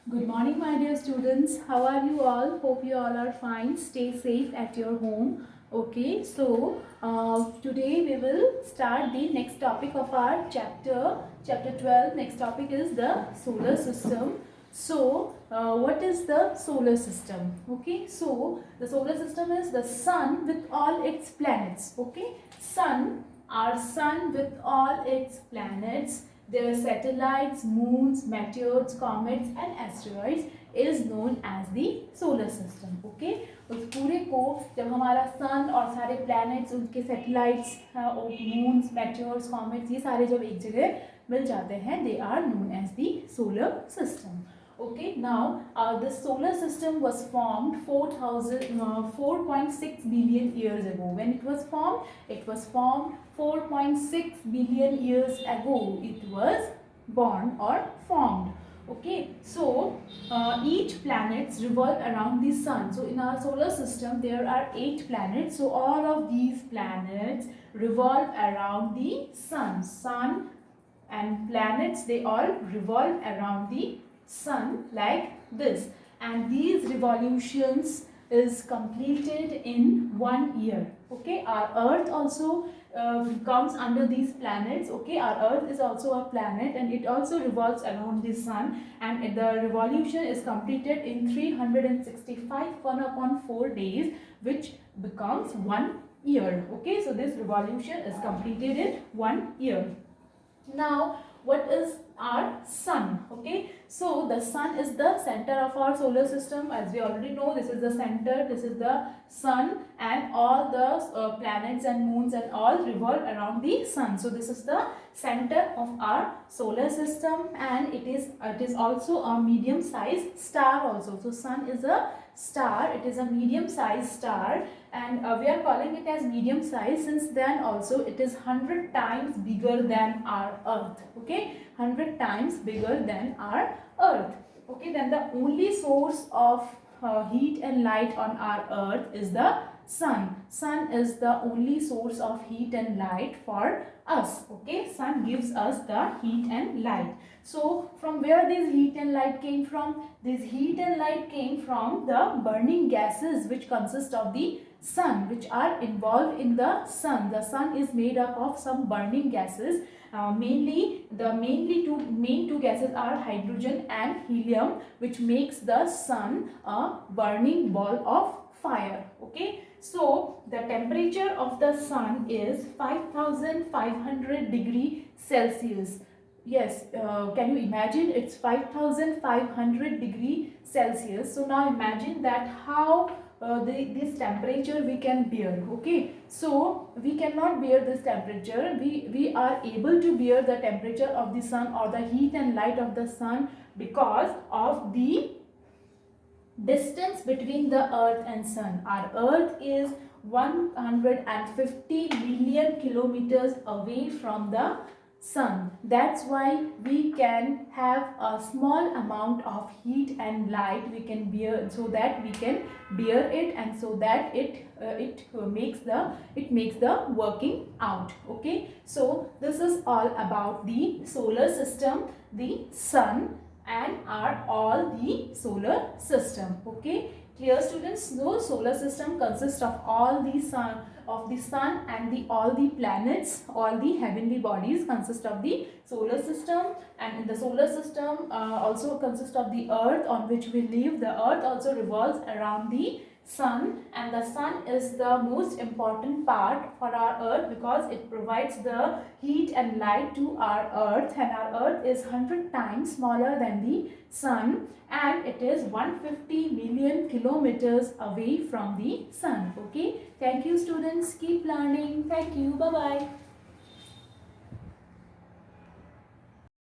Good morning, my dear students. How are you all? Hope you all are fine. Stay safe at your home. Okay, so today we will start the next topic of our chapter 12. Next topic is the solar system. So, what is the solar system? Okay, so the solar system is the sun with all its planets. Okay, our sun with all its planets, their satellites, moons, meteors, comets and asteroids is known as the solar system. Okay, उस पूरे को जब हमारा सन और सारे planets, उनके satellites, moons, meteors, comets, ये सारे जब एक जगह मिल जाते हैं, they are known as the solar system. Okay, now the solar system was formed 4.6 billion years ago. When it was formed 4.6 billion years ago. It was born or formed. Okay, so each planets revolve around the sun. So in our solar system there are 8 planets. So all of these planets revolve around the sun. Sun and planets, they all revolve around the sun like this, and these revolutions is completed in 1 year. Okay, our earth also comes under these planets. Okay, our earth is also a planet and it also revolves around the sun, and the revolution is completed in 365 1/4 days, which becomes 1 year. Okay, so this revolution is completed in 1 year. Now, what is our sun? Okay, so the sun is the center of our solar system. As we already know, this is the center, this is the sun, and all the planets and moons and all revolve around the sun. So this is the center of our solar system, and it is also a medium sized star also. So sun is a star, it is a medium sized star, and we are calling it as medium size since then also it is 100 times bigger than our earth. Okay, 100 times bigger than our earth. Okay, then the only source of heat and light on our earth is the sun. Sun is the only source of heat and light for us. Okay, sun gives us the heat and light. So from where this heat and light came from? This heat and light came from the burning gases which consist of the sun, which are involved in the sun. The sun is made up of some burning gases. Mainly the main two gases are hydrogen and helium, which makes the sun a burning ball of fire. Okay, so the temperature of the sun is 5500 degree Celsius. Yes, can you imagine? It's 5500 degree Celsius. So now imagine that how this temperature we can bear. Okay, so we cannot bear this temperature. We are able to bear the temperature of the sun or the heat and light of the sun because of the distance between the earth and sun. Our earth is 150 million kilometers away from the sun. That's why we can have a small amount of heat and light we can bear, so that we can bear it, and so that it makes the working out. Okay, so this is all about the solar system, the sun, and are all the solar system. Okay, clear students? So solar system consists of all the sun and all the planets, all the heavenly bodies consist of the solar system, and in the solar system also consists of the earth on which we live. The earth also revolves around the sun, and the sun is the most important part for our earth because it provides the heat and light to our earth, and our earth is 100 times smaller than the sun, and it is 150 million kilometers away from the sun. Okay, thank you students, keep learning. Thank you, bye bye.